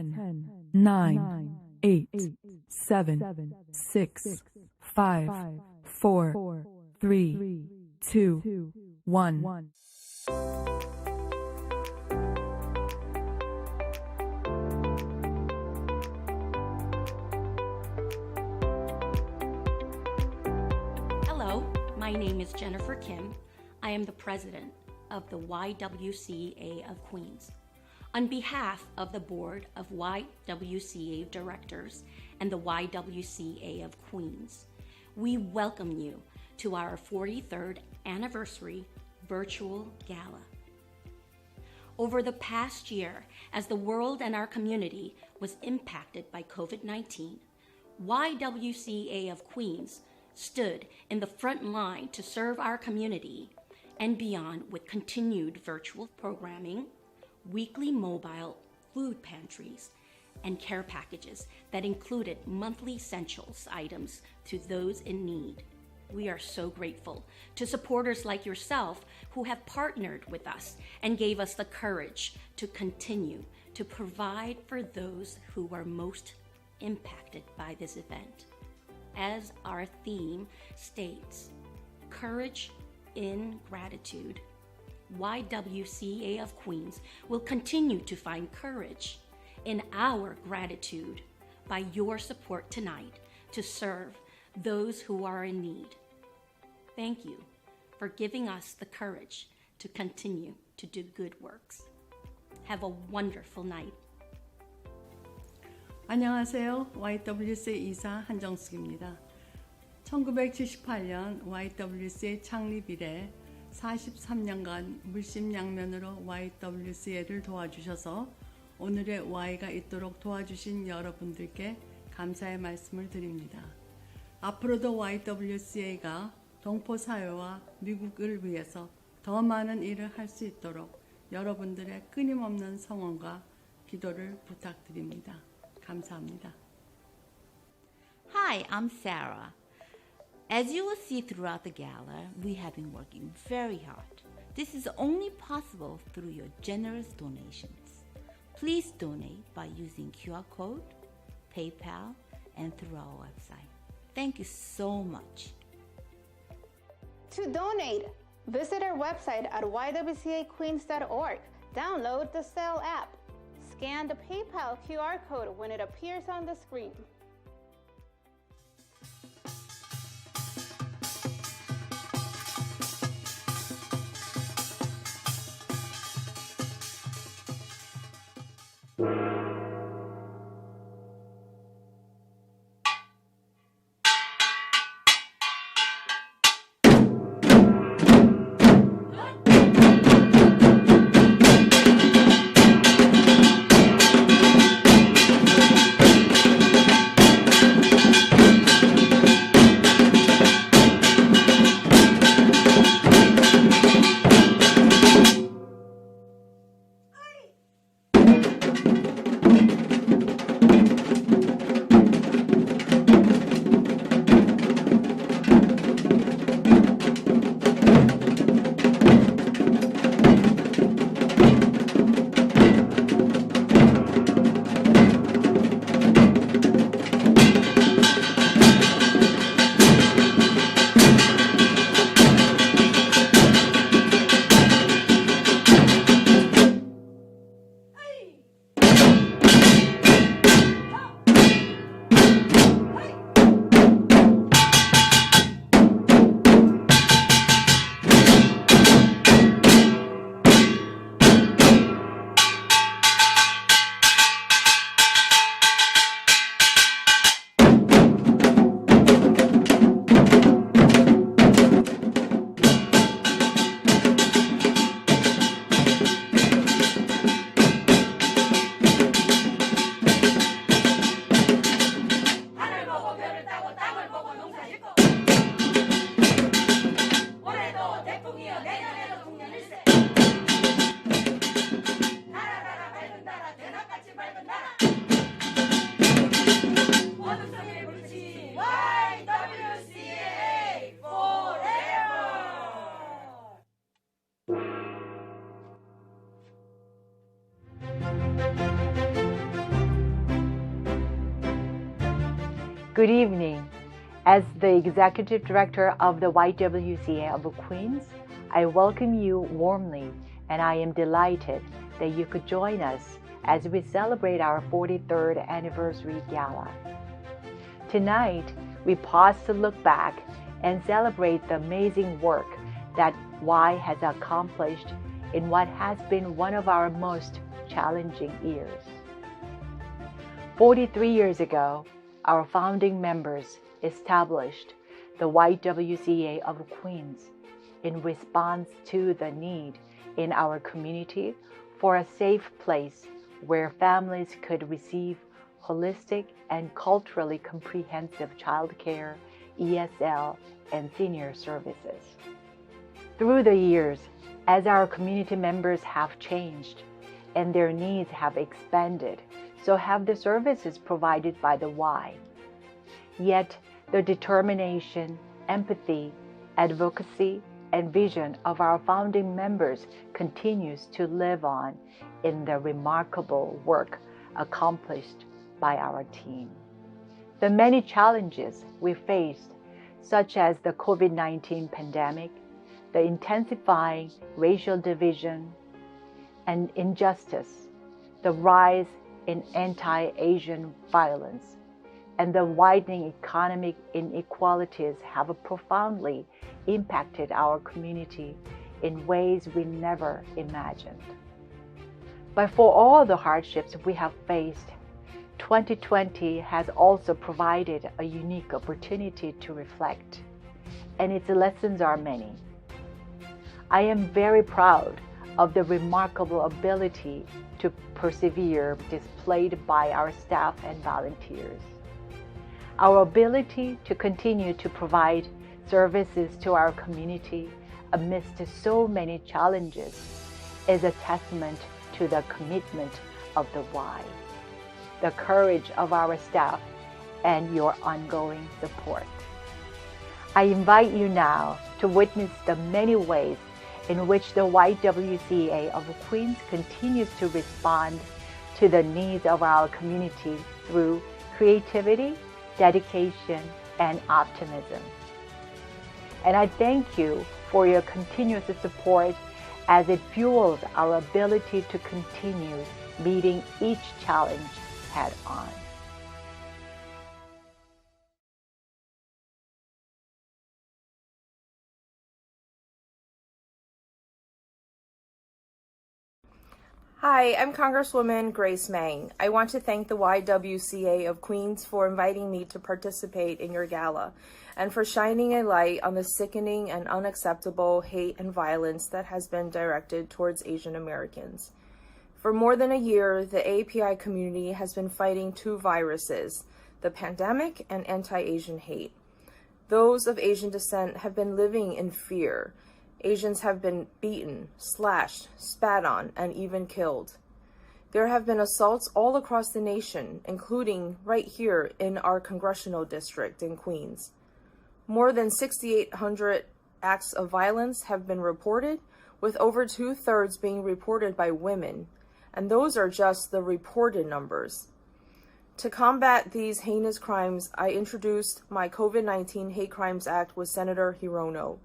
9, 8, 7, 6, 5, 4, 3, 2, 1. Hello, my name is Jennifer Kim. I am the president of the YWCA of Queens. On behalf of the Board of YWCA Directors and the YWCA of Queens, we welcome you to our 43rd anniversary virtual gala. Over the past year, as the world and our community was impacted by COVID-19, YWCA of Queens stood in the front line to serve our community and beyond with continued virtual programming, weekly mobile food pantries, and care packages that included monthly essentials items to those in need. We are so grateful to supporters like yourself who have partnered with us and gave us the courage to continue to provide for those who are most impacted by this event. As our theme states, courage in gratitude, YWCA of Queens will continue to find courage in our gratitude by your support tonight to serve those who are in need. Thank you for giving us the courage to continue to do good works. Have a wonderful night. 안녕하세요. YWCA 이사 한정숙입니다. 1978년 YWCA 창립 이래 43년간 물심양면으로 YWCA를 도와주셔서 오늘의 Y가 있도록 도와주신 여러분들께 감사의 말씀을 드립니다. 앞으로도 YWCA가 동포사회와 미국을 위해서 더 많은 일을 할 수 있도록 여러분들의 끊임없는 성원과 기도를 부탁드립니다. 감사합니다. Hi, I'm Sarah. As you will see throughout the gala, we have been working very hard. This is only possible through your generous donations. Please donate by using QR code, PayPal, and through our website. Thank you so much. To donate, visit our website at ywcaqueens.org. Download the Cell app. Scan the PayPal QR code when it appears on the screen. Good evening. As the Executive Director of the YWCA of Queens, I welcome you warmly, and I am delighted that you could join us as we celebrate our 43rd anniversary gala. Tonight, we pause to look back and celebrate the amazing work that Y has accomplished in what has been one of our most challenging years. 43 years ago, our founding members established the YWCA of Queens in response to the need in our community for a safe place where families could receive holistic and culturally comprehensive childcare, ESL, and senior services. Through the years, as our community members have changed and their needs have expanded, so have the services provided by the Y. Yet, the determination, empathy, advocacy, and vision of our founding members continues to live on in the remarkable work accomplished by our team. The many challenges we faced, such as the COVID-19 pandemic, the intensifying racial division and injustice, the rise in anti-Asian violence, and the widening economic inequalities have profoundly impacted our community in ways we never imagined. But for all the hardships we have faced, 2020 has also provided a unique opportunity to reflect, and its lessons are many. I am very proud of the remarkable ability to persevere displayed by our staff and volunteers. Our ability to continue to provide services to our community amidst so many challenges is a testament to the commitment of the Y, the courage of our staff, and your ongoing support. I invite you now to witness the many ways in which the YWCA of Queens continues to respond to the needs of our community through creativity, dedication, and optimism. And I thank you for your continuous support as it fuels our ability to continue meeting each challenge head on. Hi, I'm Congresswoman Grace Meng. I want to thank the YWCA of Queens for inviting me to participate in your gala and for shining a light on the sickening and unacceptable hate and violence that has been directed towards Asian Americans. For more than a year, the API community has been fighting two viruses, the pandemic and anti-Asian hate. Those of Asian descent have been living in fear. Asians have been beaten, slashed, spat on, and even killed. There have been assaults all across the nation, including right here in our congressional district in Queens. More than 6,800 acts of violence have been reported, with over 2/3 being reported by women, and those are just the reported numbers. To combat these heinous crimes, I introduced my COVID-19 Hate Crimes Act with Senator Hirono.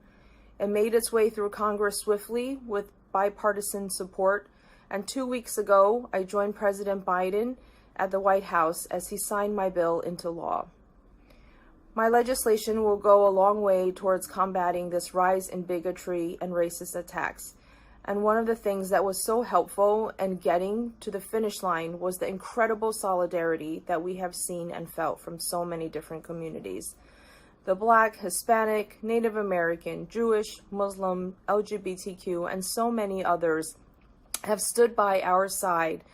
It made its way through Congress swiftly with bipartisan support, and 2 weeks ago, I joined President Biden at the White House as he signed my bill into law. My legislation will go a long way towards combating this rise in bigotry and racist attacks, and one of the things that was so helpful in getting to the finish line was the incredible solidarity that we have seen and felt from so many different communities. The Black, Hispanic, Native American, Jewish, Muslim, LGBTQ, and so many others have stood by our side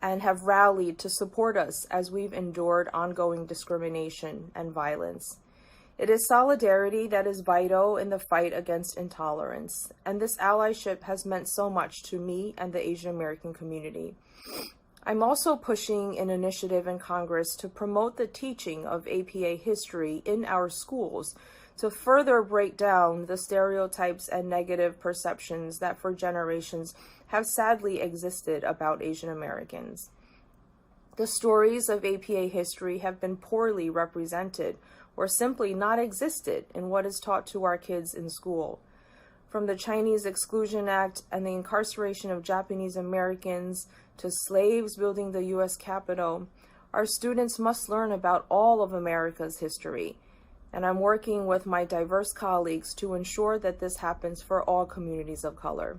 and have rallied to support us as we've endured ongoing discrimination and violence. It is solidarity that is vital in the fight against intolerance, and this allyship has meant so much to me and the Asian American community. I'm also pushing an initiative in Congress to promote the teaching of APA history in our schools to further break down the stereotypes and negative perceptions that for generations have sadly existed about Asian Americans. The stories of APA history have been poorly represented or simply not existed in what is taught to our kids in school. From the Chinese Exclusion Act and the incarceration of Japanese Americans to slaves building the U.S. Capitol, our students must learn about all of America's history, and I'm working with my diverse colleagues to ensure that this happens for all communities of color.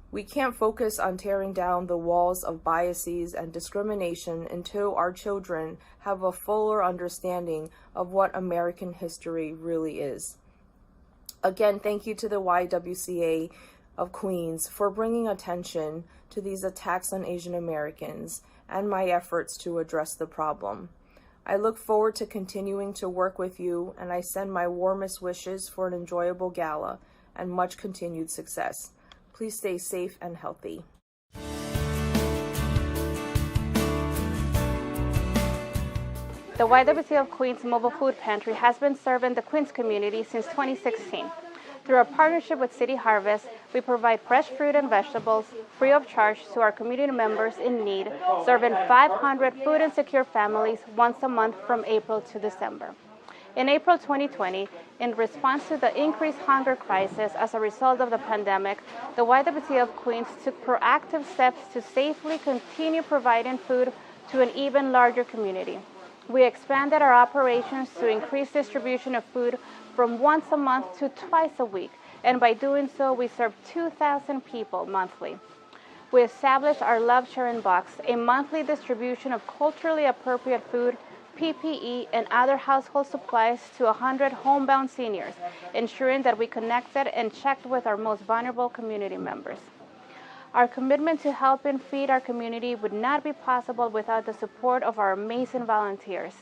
We can't focus on tearing down the walls of biases and discrimination until our children have a fuller understanding of what American history really is. Again, thank you to the YWCA of Queens for bringing attention to these attacks on Asian Americans and my efforts to address the problem. I look forward to continuing to work with you, and I send my warmest wishes for an enjoyable gala and much continued success. Please stay safe and healthy. The YWCA of Queens Mobile Food Pantry has been serving the Queens community since 2016. Through our partnership with City Harvest, we provide fresh fruit and vegetables free of charge to our community members in need, serving 500 food insecure families once a month from April to December. In April 2020, in response to the increased hunger crisis as a result of the pandemic, the YWCA of Queens took proactive steps to safely continue providing food to an even larger community. We expanded our operations to increase distribution of food from once a month to twice a week, and by doing so, we served 2,000 people monthly. We established our Love Sharing Box, a monthly distribution of culturally appropriate food, PPE, and other household supplies to 100 homebound seniors, ensuring that we connected and checked with our most vulnerable community members. Our commitment to helping feed our community would not be possible without the support of our amazing volunteers.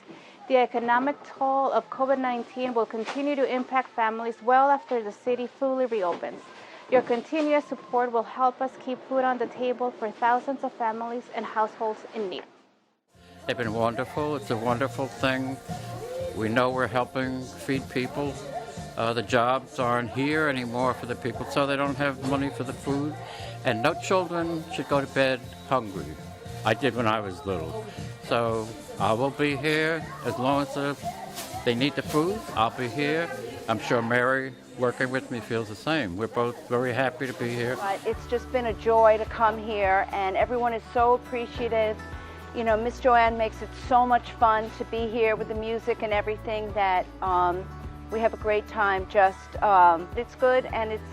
The economic toll of COVID-19 will continue to impact families well after the city fully reopens. Your continuous support will help us keep food on the table for thousands of families and households in need. They've been wonderful. It's a wonderful thing. We know we're helping feed people. The jobs aren't here anymore for the people, so they don't have money for the food. And no children should go to bed hungry. I did when I was little. So I will be here as long as they need the food. I'll be here. I'm sure Mary, working with me, feels the same. We're both very happy to be here. It's just been a joy to come here, and everyone is so appreciative. You know, Miss Joanne makes it so much fun to be here with the music and everything that we have a great time. It's good, and it's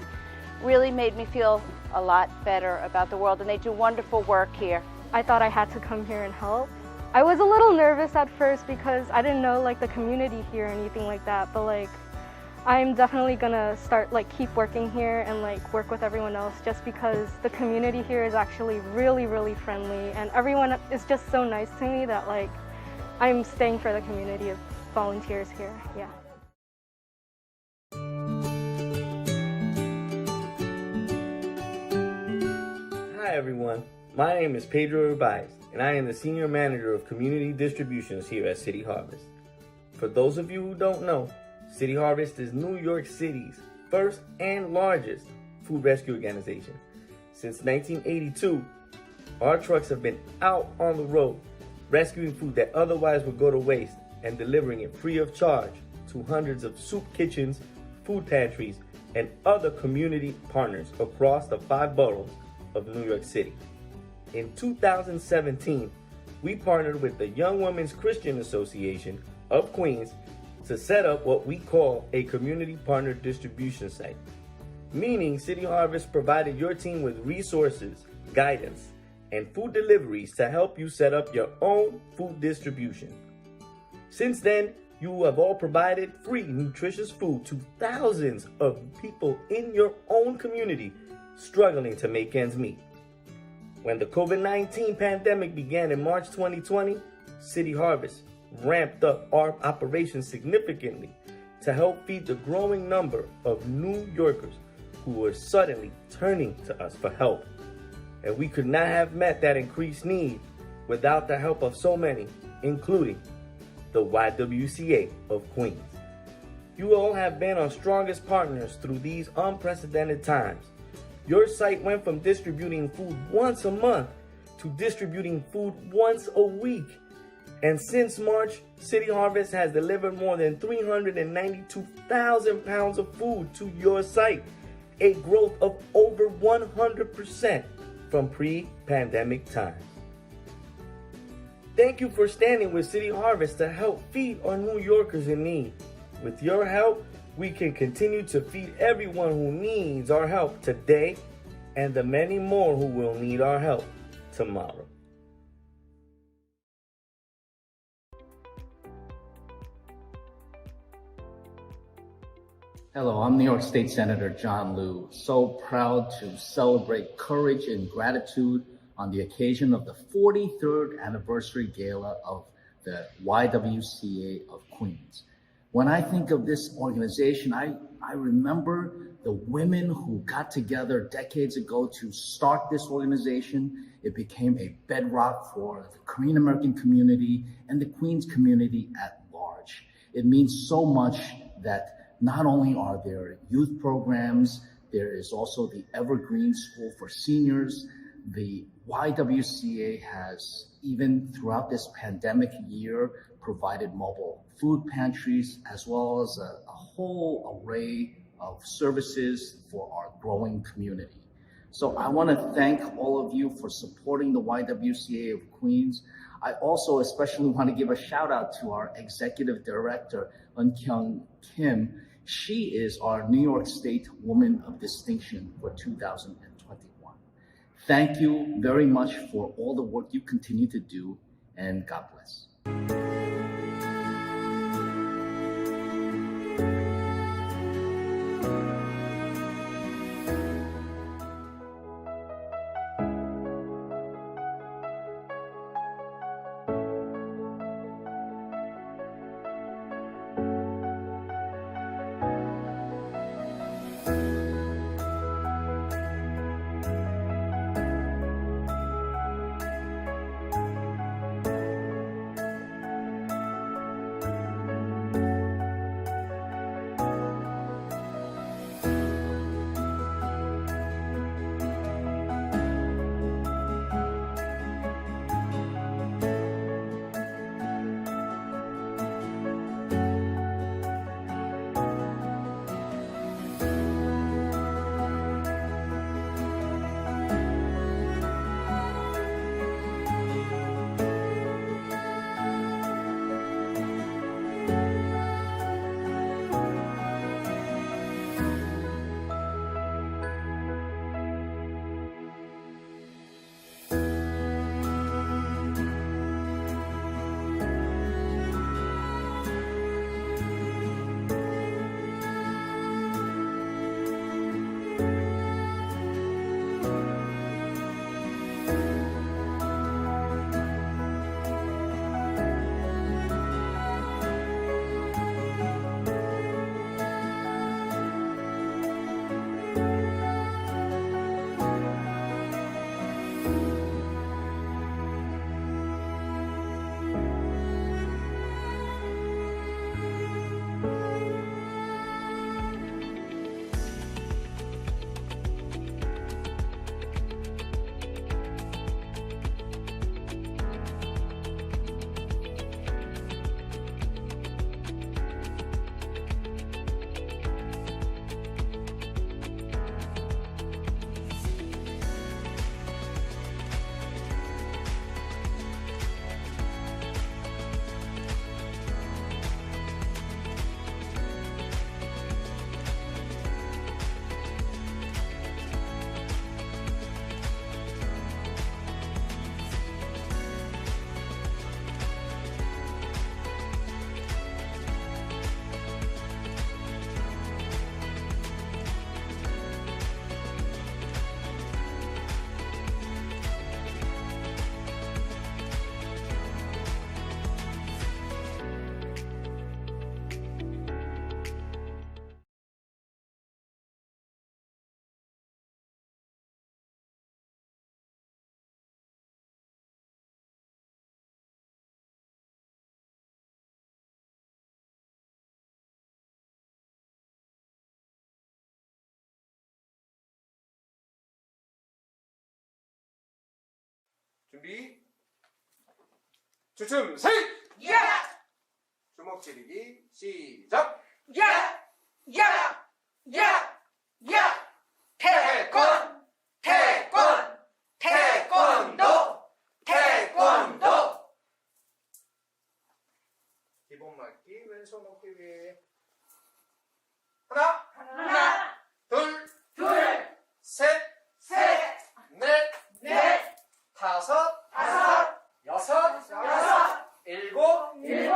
really made me feel a lot better about the world, and they do wonderful work here. I thought I had to come here and help. I was a little nervous at first because I didn't know the community here or anything like that, but I'm definitely gonna start keep working here and work with everyone else, just because the community here is actually really, really friendly, and everyone is just so nice to me that I'm staying for the community of volunteers here. Yeah. Hi everyone, my name is Pedro Urbaiz, and I am the Senior Manager of Community Distributions here at City Harvest. For those of you who don't know, City Harvest is New York City's first and largest food rescue organization. Since 1982, our trucks have been out on the road, rescuing food that otherwise would go to waste and delivering it free of charge to hundreds of soup kitchens, food pantries, and other community partners across the 5 boroughs of New York City. In 2017, we partnered with the Young Women's Christian Association of Queens to set up what we call a community partner distribution site, meaning City Harvest provided your team with resources, guidance, and food deliveries to help you set up your own food distribution. Since then, you have all provided free, nutritious food to thousands of people in your own community struggling to make ends meet. When the COVID-19 pandemic began in March 2020, City Harvest ramped up our operations significantly to help feed the growing number of New Yorkers who were suddenly turning to us for help. And we could not have met that increased need without the help of so many, including the YWCA of Queens. You all have been our strongest partners through these unprecedented times. Your site went from distributing food once a month to distributing food once a week. And since March, City Harvest has delivered more than 392,000 pounds of food to your site, a growth of over 100% from pre-pandemic times. Thank you for standing with City Harvest to help feed our New Yorkers in need. With your help, we can continue to feed everyone who needs our help today and the many more who will need our help tomorrow. Hello, I'm New York State Senator John Liu. So proud to celebrate courage and gratitude on the occasion of the 43rd anniversary gala of the YWCA of Queens. When I think of this organization, I remember the women who got together decades ago to start this organization. It became a bedrock for the Korean American community and the Queens community at large. It means so much that not only are there youth programs, there is also the Evergreen School for Seniors. The YWCA has, even throughout this pandemic year, provided mobile food pantries, as well as a whole array of services for our growing community. So I want to thank all of you for supporting the YWCA of Queens. I also especially want to give a shout out to our Executive Director, Eun-kyung Kim. She is our New York State Woman of Distinction for 2021. Thank you very much for all the work you continue to do, and God bless. 준비. 주춤 셋. 야! 주먹 지르기 시작. 야! 야! 야! 야! 태권! 태권! 태권도! 태권도! 기본 맞기 왼손 어깨 위에. 하나. 하나, 둘. 둘, 셋. 셋, 넷. 넷, 다섯. 다섯, 여섯. 여섯, 일곱. 일곱,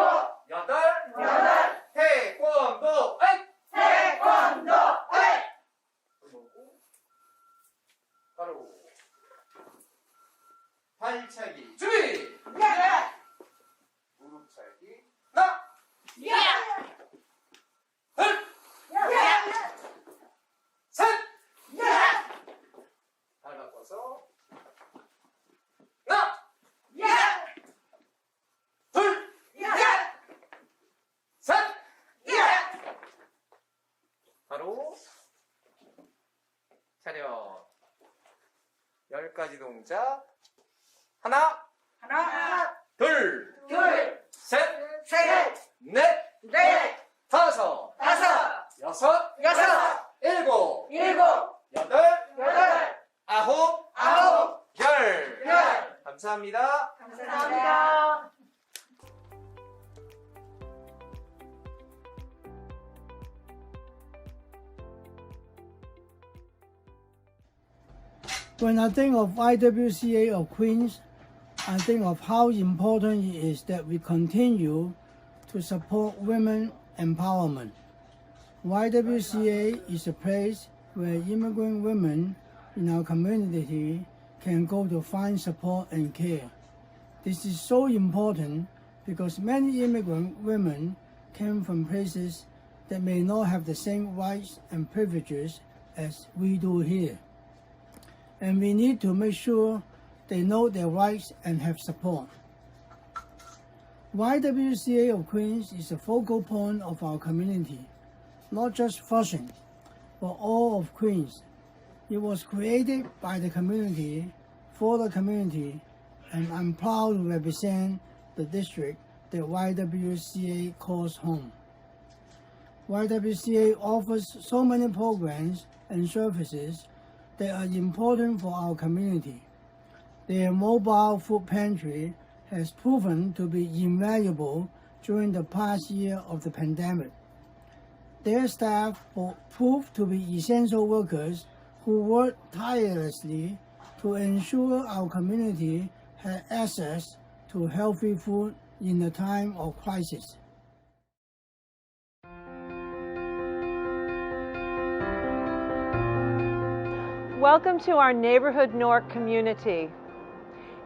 여덟. 여덟, 태권도. 에잇. 태권도! 에이! 바로 발차기 준비. 야! 무릎 차기 하나. 야! 둘. 야! 셋. 야! 발 바꿔서 하나. 야! 둘. 야! 셋. 야! 바로 차렷. 10가지 동작. 하나. 하나, 둘. 둘, 셋. 셋, 넷. 넷, 다섯. 다섯, 여섯. 여섯, 일곱. 일곱, 여덟. 여덟, 아홉. 아홉, 열. 열. 감사합니다. 감사합니다. When I think of YWCA of Queens, I think of how important it is that we continue to support women empowerment. YWCA is a place where immigrant women in our community can go to find support and care. This is so important because many immigrant women came from places that may not have the same rights and privileges as we do here. And we need to make sure they know their rights and have support. YWCA of Queens is a focal point of our community, not just Flushing, but all of Queens. It was created by the community, for the community, and I'm proud to represent the district that YWCA calls home. YWCA offers so many programs and services that are important for our community. Their mobile food pantry has proven to be invaluable during the past year of the pandemic. Their staff proved to be essential workers who work tirelessly to ensure our community had access to healthy food in a time of crisis. Welcome to our Neighborhood Newark community.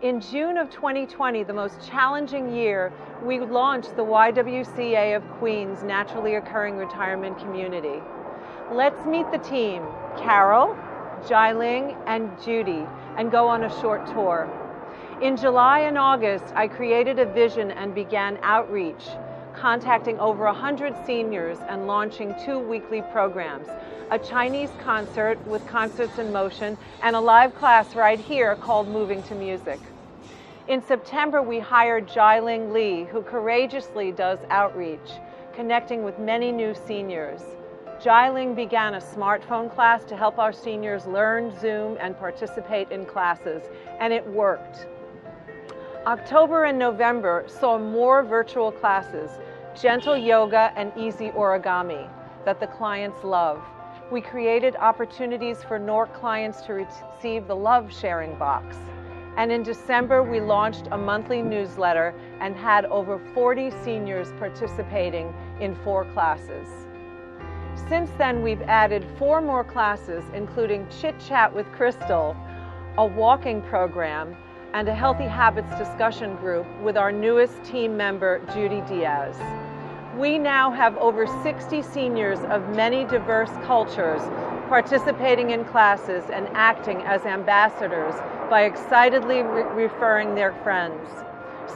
In June of 2020, the most challenging year, we launched the YWCA of Queens Naturally Occurring Retirement Community. Let's meet the team, Carol, Jailing, and Judy, and go on a short tour. In July and August, I created a vision and began outreach, contacting over 100 seniors and launching 2 weekly programs, a Chinese concert with Concerts in Motion and a live class right here called Moving to Music. In September, we hired Jailing Lee, who courageously does outreach, connecting with many new seniors. Jailing began a smartphone class to help our seniors learn Zoom and participate in classes, and it worked. October and November saw more virtual classes, gentle yoga and easy origami that the clients love. We created opportunities for Newark clients to receive the Love Sharing Box. And in December, we launched a monthly newsletter and had over 40 seniors participating in 4 classes. Since then, we've added 4 more classes, including Chit Chat with Crystal, a walking program, and a Healthy Habits discussion group with our newest team member, Judy Diaz. We now have over 60 seniors of many diverse cultures participating in classes and acting as ambassadors by excitedly referring their friends.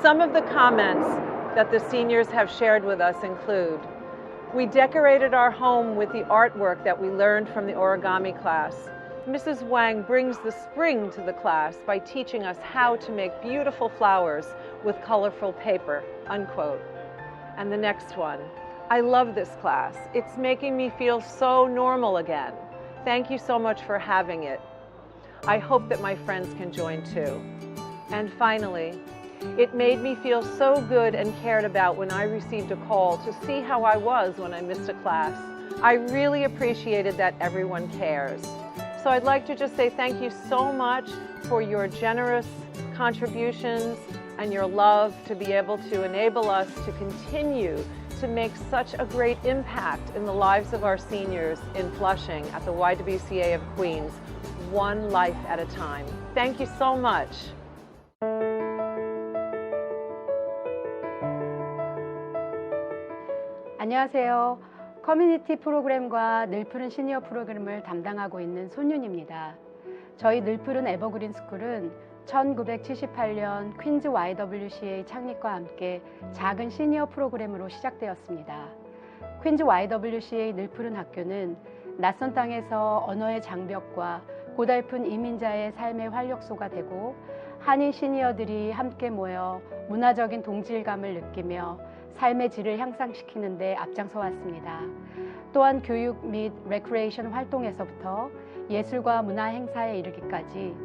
Some of the comments that the seniors have shared with us include: we decorated our home with the artwork that we learned from the origami class. Mrs. Wang brings the spring to the class by teaching us how to make beautiful flowers with colorful paper, unquote. And the next one, I love this class. It's making me feel so normal again. Thank you so much for having it. I hope that my friends can join too. And finally, it made me feel so good and cared about when I received a call to see how I was when I missed a class. I really appreciated that everyone cares. So I'd like to just say thank you so much for your generous contributions and your love to be able to enable us to continue to make such a great impact in the lives of our seniors in Flushing at the YWCA of Queens, one life at a time. Thank you so much. 안녕하세요. 커뮤니티 프로그램과 늘푸른 시니어 프로그램을 담당하고 있는 손윤입니다. 저희 늘푸른 에버그린 스쿨은 1978년 퀸즈 YWCA 창립과 함께 작은 시니어 프로그램으로 시작되었습니다. 퀸즈 YWCA 늘푸른 학교는 낯선 땅에서 언어의 장벽과 고달픈 이민자의 삶의 활력소가 되고 한인 시니어들이 함께 모여 문화적인 동질감을 느끼며 삶의 질을 향상시키는 데 앞장서 왔습니다. 또한 교육 및 레크레이션 활동에서부터 예술과 문화 행사에 이르기까지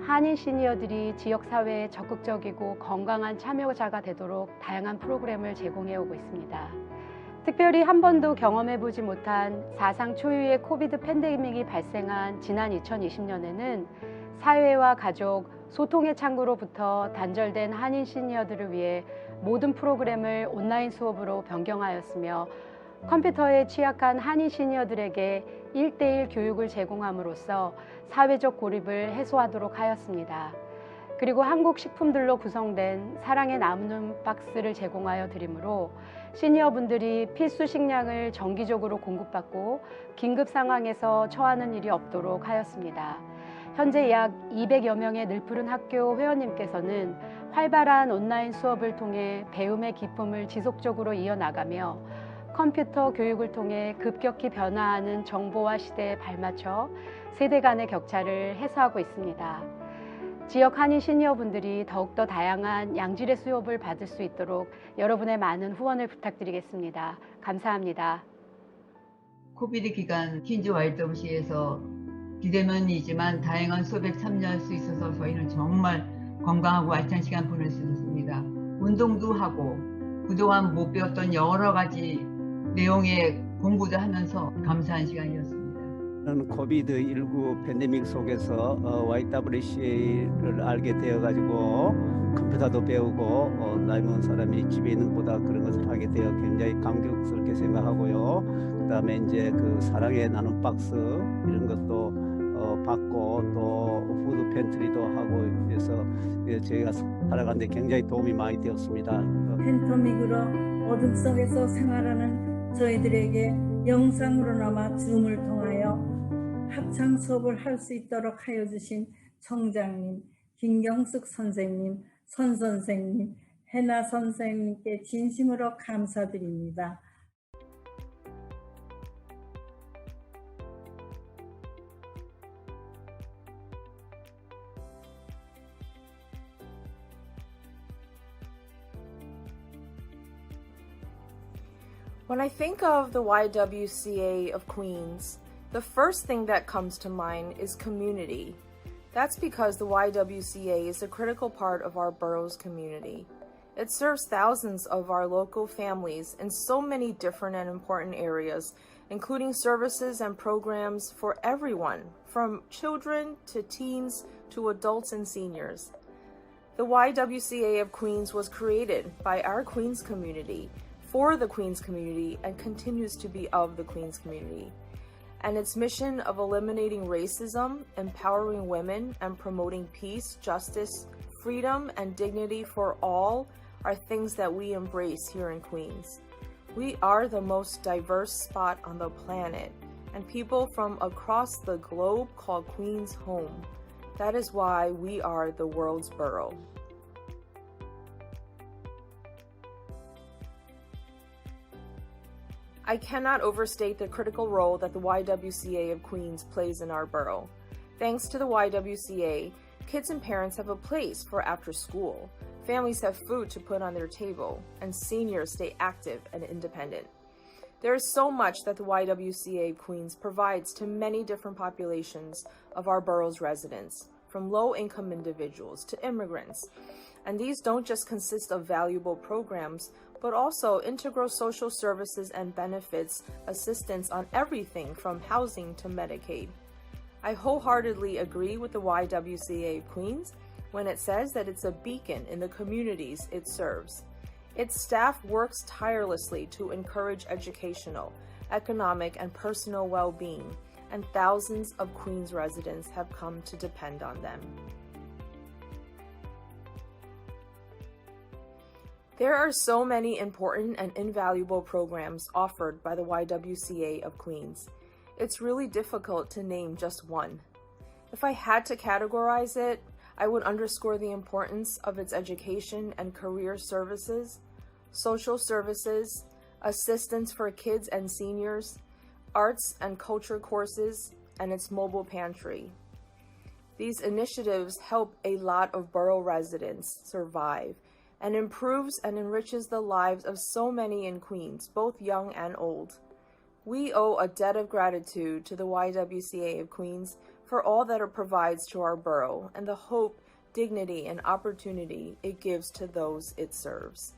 한인 시니어들이 지역사회에 적극적이고 건강한 참여자가 되도록 다양한 프로그램을 제공해 오고 있습니다. 특별히 한 번도 경험해보지 못한 사상 초유의 코비드 팬데믹이 발생한 지난 2020년에는 사회와 가족, 소통의 창구로부터 단절된 한인 시니어들을 위해 모든 프로그램을 온라인 수업으로 변경하였으며 컴퓨터에 취약한 한인 시니어들에게 1:1 교육을 제공함으로써 사회적 고립을 해소하도록 하였습니다. 그리고 한국 식품들로 구성된 사랑의 나무는 박스를 제공하여 드리므로 시니어분들이 필수 식량을 정기적으로 공급받고 긴급 상황에서 처하는 일이 없도록 하였습니다. 현재 약 200여 명의 늘푸른 학교 회원님께서는 활발한 온라인 수업을 통해 배움의 기쁨을 지속적으로 이어나가며 컴퓨터 교육을 통해 급격히 변화하는 정보화 시대에 발맞춰 세대 간의 격차를 해소하고 있습니다. 지역 한인 시니어분들이 더욱더 다양한 양질의 수업을 받을 수 있도록 여러분의 많은 후원을 부탁드리겠습니다. 감사합니다. 코비드 기간 퀸즈 YWCA에서 비대면이지만 다양한 수업에 참여할 수 있어서 저희는 정말 건강하고 알찬 시간 보낼 수 있었습니다. 운동도 하고 그동안 못 배웠던 여러 가지 내용의 공부도 하면서 감사한 시간이었습니다. 저는 코비드-19 팬데믹 속에서 YWCA를 알게 되어가지고 컴퓨터도 배우고 나이 먹은 사람이 집에 있는 것보다 그런 것을 하게 되어 굉장히 감격스럽게 생각하고요. 그 다음에 이제 그 사랑의 나눔 박스 이런 것도 받고 또 푸드 팬트리도 하고 해서 저희가 살아가는데 굉장히 도움이 많이 되었습니다. 팬데믹으로 어둠 속에서 생활하는 저희들에게 영상으로나마 줌을 통하여 합창 수업을 할 수 있도록 하여 주신 청장님, 김경숙 선생님, 선 선생님, 해나 선생님께 진심으로 감사드립니다. When I think of the YWCA of Queens, the first thing that comes to mind is community. That's because the YWCA is a critical part of our borough's community. It serves thousands of our local families in so many different and important areas, including services and programs for everyone, from children to teens to adults and seniors. The YWCA of Queens was created by our Queens community, for the Queens community, and continues to be of the Queens community. And its mission of eliminating racism, empowering women, and promoting peace, justice, freedom, and dignity for all are things that we embrace here in Queens. We are the most diverse spot on the planet, and people from across the globe call Queens home. That is why we are the world's borough. I cannot overstate the critical role that the YWCA of Queens plays in our borough. Thanks to the YWCA, kids and parents have a place for after school, families have food to put on their table, and seniors stay active and independent. There is so much that the YWCA of Queens provides to many different populations of our borough's residents, from low-income individuals to immigrants. And these don't just consist of valuable programs, but also integral social services and benefits, assistance on everything from housing to Medicaid. I wholeheartedly agree with the YWCA of Queens when it says that it's a beacon in the communities it serves. Its staff works tirelessly to encourage educational, economic, and personal well-being, and thousands of Queens residents have come to depend on them. There are so many important and invaluable programs offered by the YWCA of Queens. It's really difficult to name just one. If I had to categorize it, I would underscore the importance of its education and career services, social services, assistance for kids and seniors, arts and culture courses, and its mobile pantry. These initiatives help a lot of borough residents survive and improves and enriches the lives of so many in Queens, both young and old. We owe a debt of gratitude to the YWCA of Queens for all that it provides to our borough and the hope, dignity, and opportunity it gives to those it serves.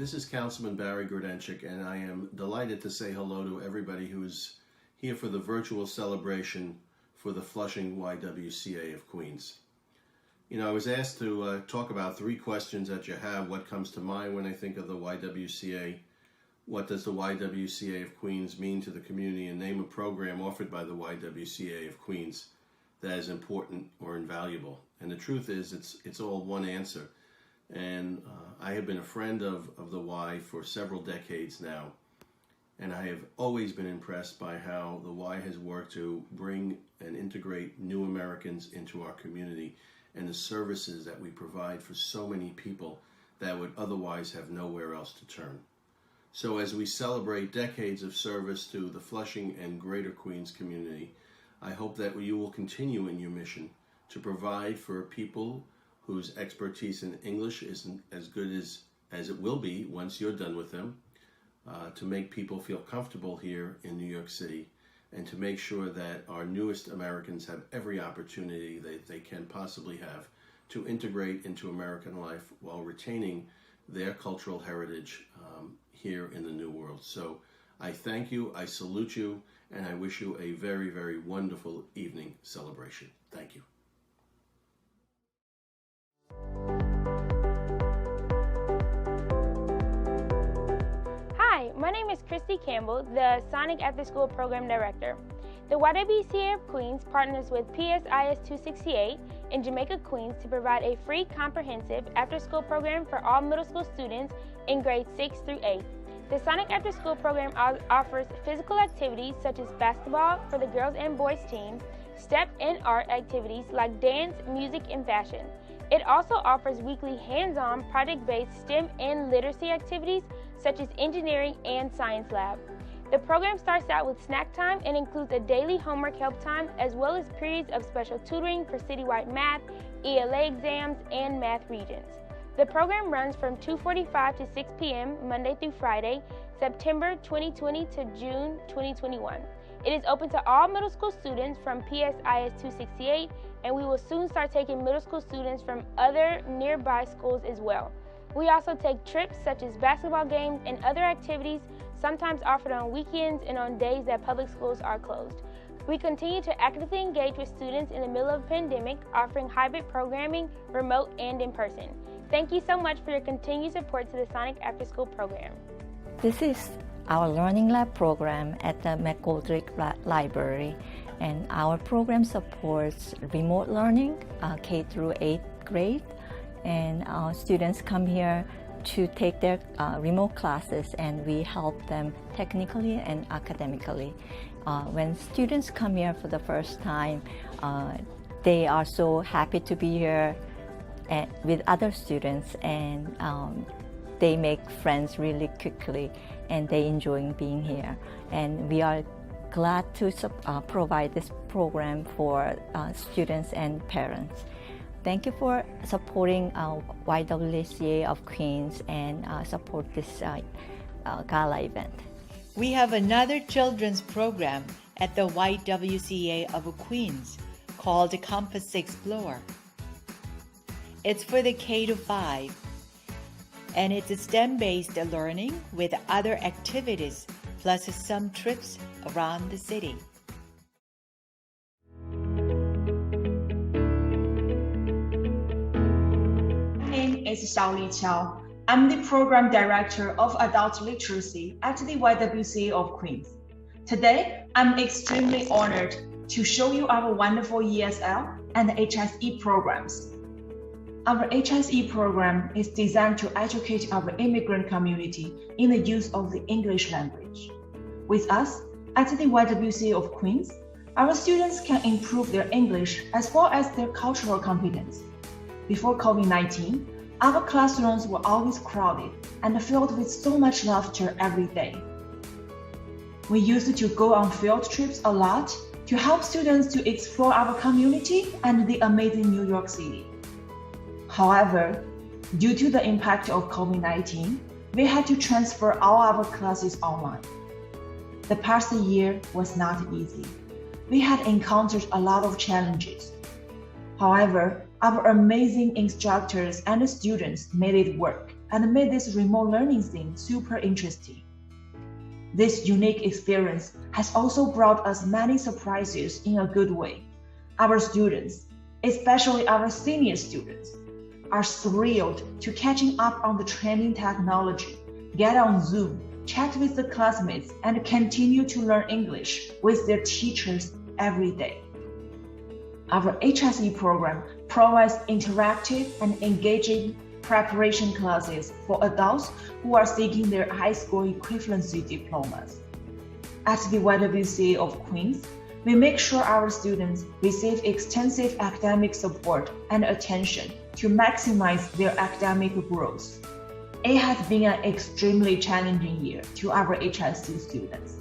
This is Councilman Barry Gurdenchik, and I am delighted to say hello to everybody who is here for the virtual celebration for the Flushing YWCA of Queens. You know, I was asked to talk about three questions that you have. What comes to mind when I think of the YWCA? What does the YWCA of Queens mean to the community? And name a program offered by the YWCA of Queens that is important or invaluable. And the truth is, it's all one answer. And I have been a friend of the Y for several decades now. And I have always been impressed by how the Y has worked to bring and integrate new Americans into our community and the services that we provide for so many people that would otherwise have nowhere else to turn. So as we celebrate decades of service to the Flushing and Greater Queens community, I hope that you will continue in your mission to provide for people whose expertise in English isn't as good as it will be once you're done with them, to make people feel comfortable here in New York City, and to make sure that our newest Americans have every opportunity that they can possibly have to integrate into American life while retaining their cultural heritage here in the New World. So I thank you, I salute you, and I wish you a very, very wonderful evening celebration. Thank you. Hi, my name is Christy Campbell, the Sonic After School Program Director. The YWCA of Queens partners with PSIS 268 in Jamaica, Queens to provide a free comprehensive after-school program for all middle school students in grades 6 through 8. The Sonic After School program offers physical activities such as basketball for the girls and boys team, step and art activities like dance, music, and fashion. It also offers weekly hands-on project-based STEM and literacy activities such as engineering and science lab. The program starts out with snack time and includes a daily homework help time as well as periods of special tutoring for citywide math, ELA exams, and math regions. The program runs from 2:45 to 6 p.m. Monday through Friday, September 2020 to June 2021. It is open to all middle school students from PSIS 268, and we will soon start taking middle school students from other nearby schools as well. We also take trips such as basketball games and other activities, sometimes offered on weekends and on days that public schools are closed. We continue to actively engage with students in the middle of a pandemic, offering hybrid programming, remote and in person. Thank you so much for your continued support to the Sonic After School program. This is our Learning Lab program at the McGoldrick Library, and our program supports remote learning, K through 8th grade, and our students come here to take their remote classes, and we help them technically and academically. When students come here for the first time, they are so happy to be here with other students, and they make friends really quickly, and they enjoy being here. And we are glad to provide this program for students and parents. Thank you for supporting YWCA of Queens and support this Gala event. We have another children's program at the YWCA of Queens called Campus Explore. It's for the K to 5, and it's STEM-based learning with other activities plus some trips around the city. My name is Xiaoli Qiao. I'm the Program Director of Adult Literacy at the YWCA of Queens. Today, I'm extremely honored to show you our wonderful ESL and HSE programs. Our HSE program is designed to educate our immigrant community in the use of the English language. With us, at the YWCA of Queens, our students can improve their English as well as their cultural competence. Before COVID-19, our classrooms were always crowded and filled with so much laughter every day. We used to go on field trips a lot to help students to explore our community and the amazing New York City. However, due to the impact of COVID-19, we had to transfer all our classes online. The past year was not easy. We had encountered a lot of challenges. However, our amazing instructors and students made it work and made this remote learning thing super interesting. This unique experience has also brought us many surprises in a good way. Our students, especially our senior students, are thrilled to catching up on the trending technology, get on Zoom, chat with the classmates, and continue to learn English with their teachers every day. Our HSE program provides interactive and engaging preparation classes for adults who are seeking their high school equivalency diplomas. At the YWCA of Queens, we make sure our students receive extensive academic support and attention to maximize their academic growth. It has been an extremely challenging year to our HSC students,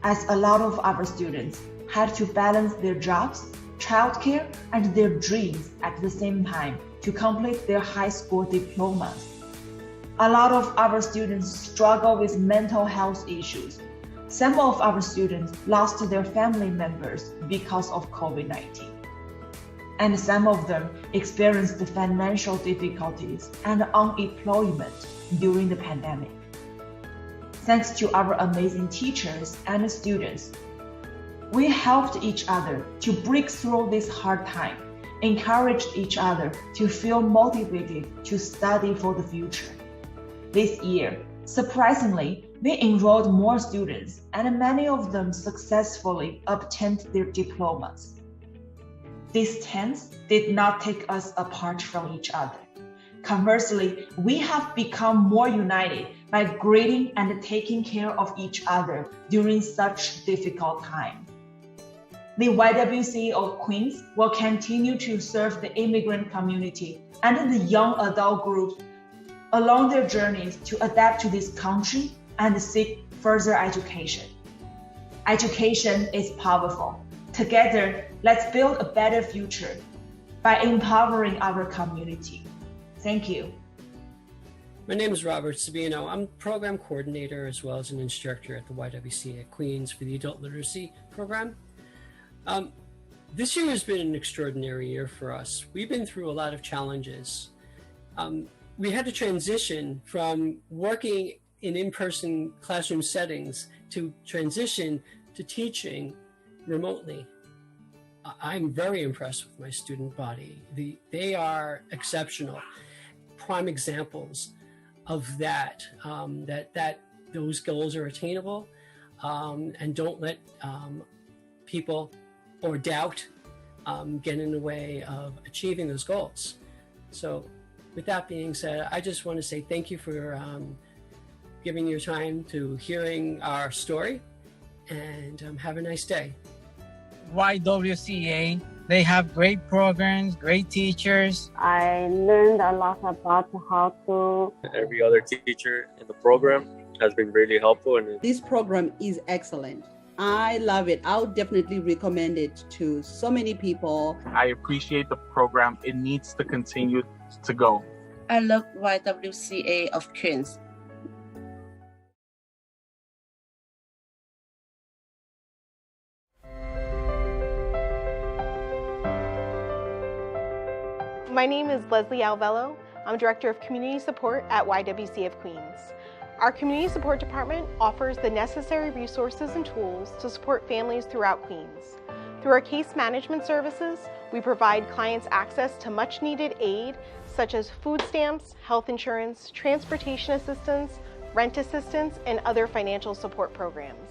as a lot of our students had to balance their jobs, childcare, and their dreams at the same time to complete their high school diplomas. A lot of our students struggle with mental health issues. Some of our students lost their family members because of COVID-19. And some of them experienced financial difficulties and unemployment during the pandemic. Thanks to our amazing teachers and students, we helped each other to break through this hard time, encouraged each other to feel motivated to study for the future. This year, surprisingly, we enrolled more students, and many of them successfully obtained their diplomas. These 10s did not take us apart from each other. Conversely, we have become more united by greeting and taking care of each other during such difficult time. The YWCA of Queens will continue to serve the immigrant community and the young adult group along their journeys to adapt to this country and seek further education. Education is powerful. Together, let's build a better future by empowering our community. Thank you. My name is Robert Sabino. I'm program coordinator as well as an instructor at the YWCA at Queens for the Adult Literacy Program. This year has been an extraordinary year for us. We've been through a lot of challenges. We had to transition from working in in-person classroom settings to transition to teaching remotely. I'm very impressed with my student body. They are exceptional, prime examples of that, that those goals are attainable, and don't let people or doubt get in the way of achieving those goals. So with that being said, I just want to say thank you for giving your time to hearing our story, and have a nice day. YWCA, they have great programs, great teachers. I learned a lot about how to... Every other teacher in the program has been really helpful. And this program is excellent. I love it. I'll definitely recommend it to so many people. I appreciate the program. It needs to continue to go. I love YWCA of Queens. My name is Leslie Alvello. I'm Director of Community Support at YWCA of Queens. Our Community Support Department offers the necessary resources and tools to support families throughout Queens. Through our case management services, we provide clients access to much needed aid such as food stamps, health insurance, transportation assistance, rent assistance, and other financial support programs.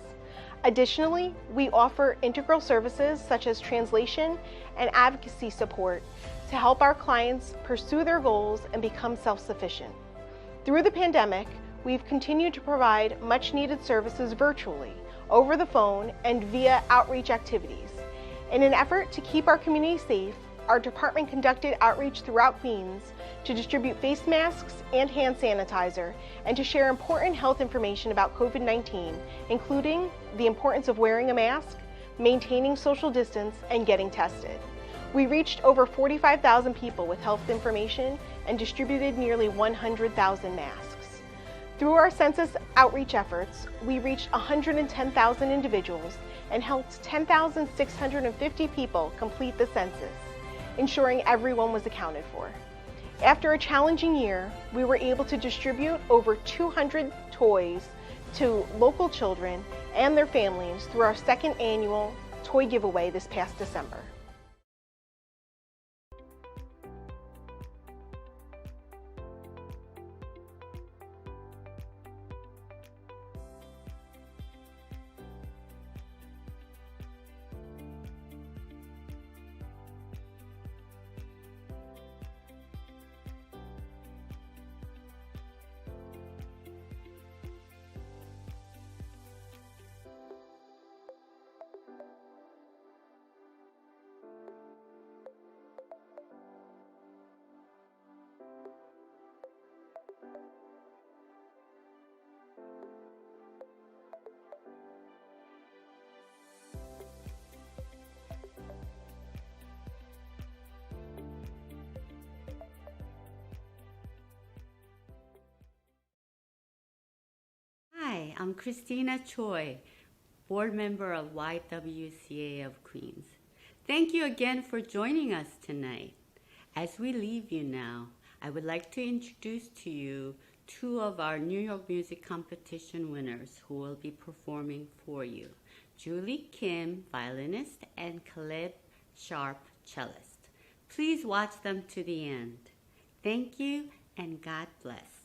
Additionally, we offer integral services such as translation and advocacy support to help our clients pursue their goals and become self-sufficient. Through the pandemic, we've continued to provide much needed services virtually, over the phone, and via outreach activities. In an effort to keep our community safe, our department conducted outreach throughout Queens to distribute face masks and hand sanitizer and to share important health information about COVID-19, including the importance of wearing a mask, maintaining social distance, and getting tested. We reached over 45,000 people with health information and distributed nearly 100,000 masks. Through our census outreach efforts, we reached 110,000 individuals and helped 10,650 people complete the census, ensuring everyone was accounted for. After a challenging year, we were able to distribute over 200 toys to local children and their families through our second annual toy giveaway this past December. Hi, I'm Christina Choi, board member of YWCA of Queens. Thank you again for joining us tonight. As we leave you now, I would like to introduce to you two of our New York Music Competition winners who will be performing for you. Julie Kim, violinist, and Caleb Sharp, cellist. Please watch them to the end. Thank you and God bless.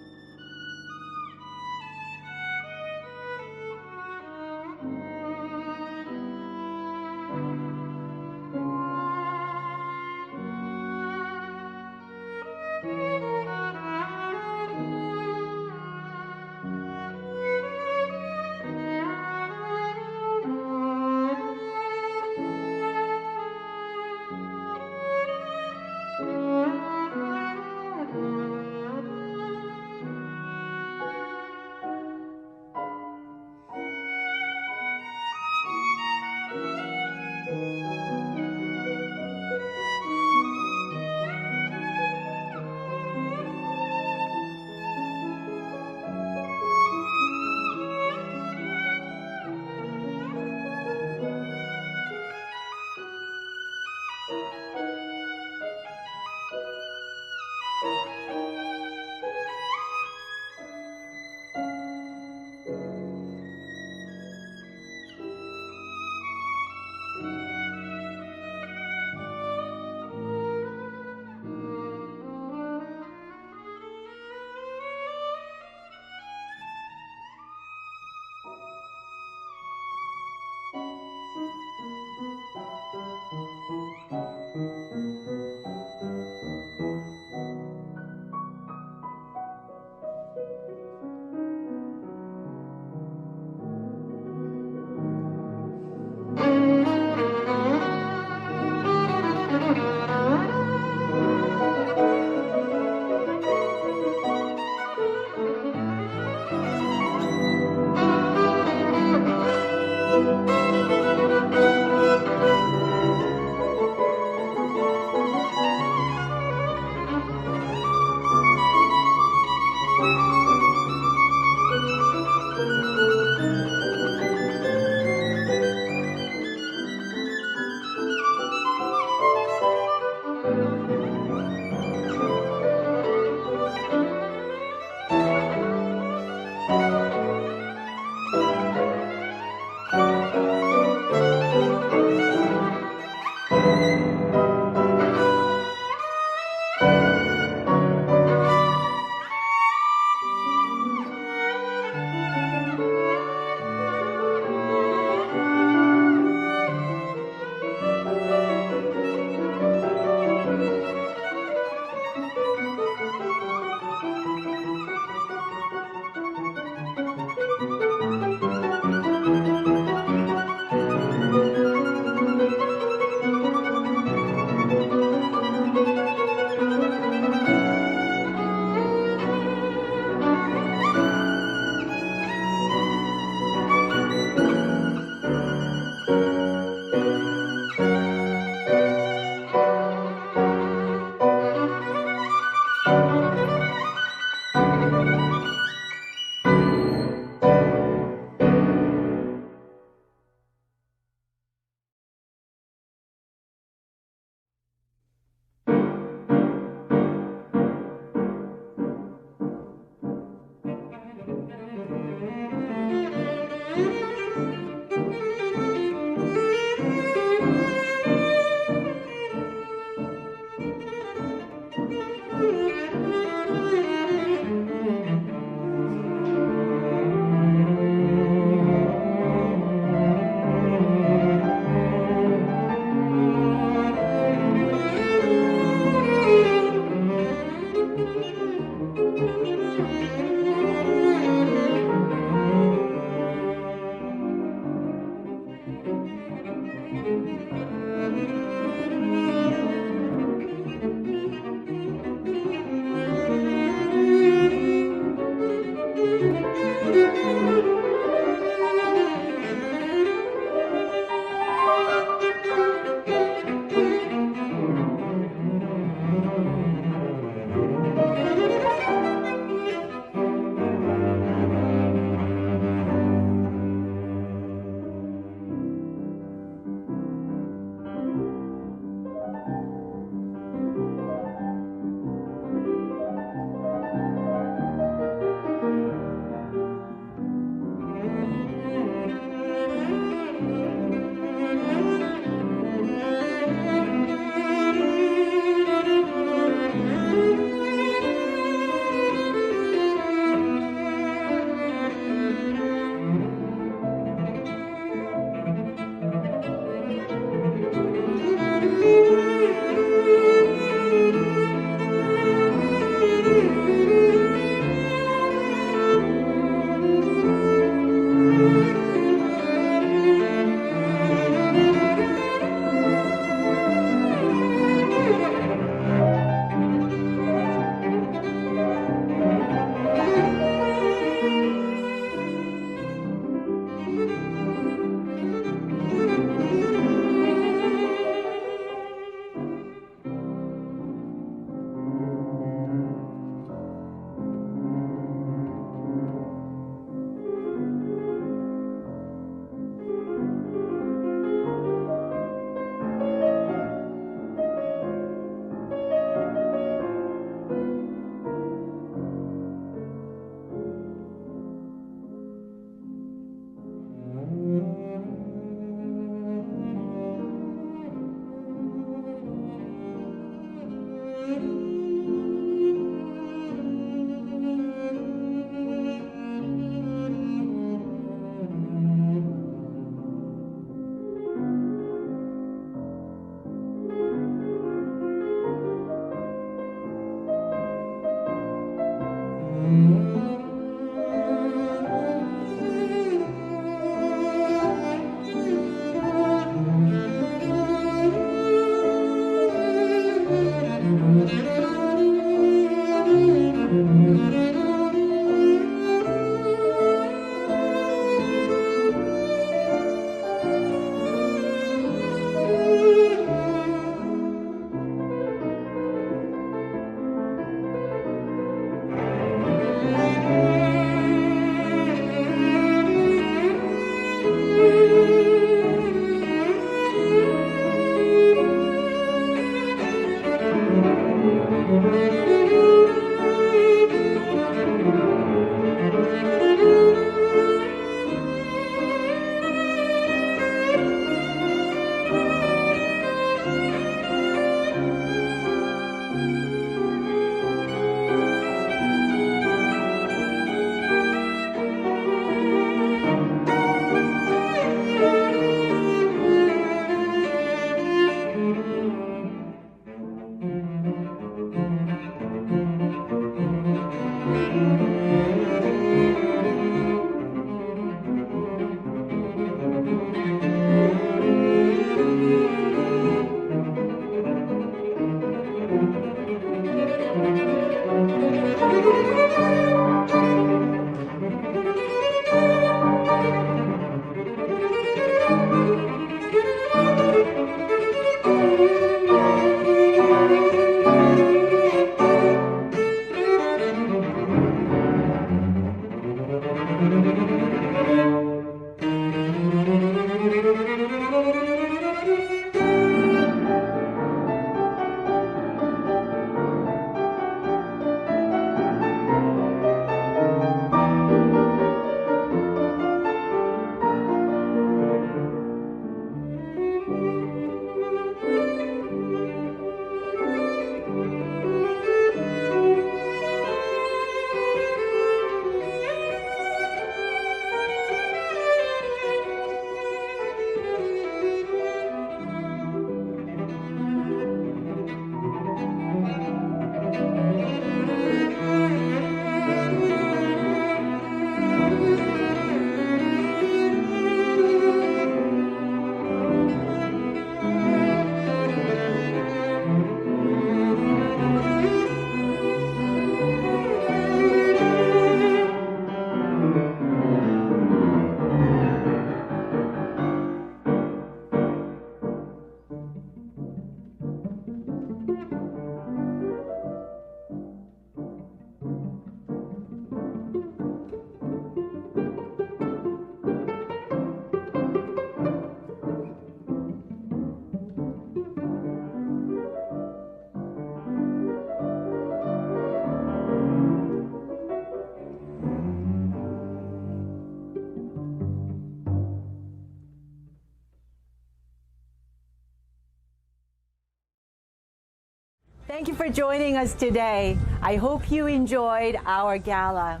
Thank you for joining us today. I hope you enjoyed our gala.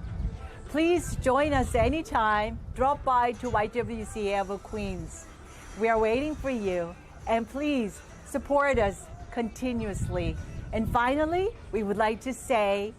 Please join us anytime. Drop by to YWCA of Queens. We are waiting for you, and please support us continuously. And finally, we would like to say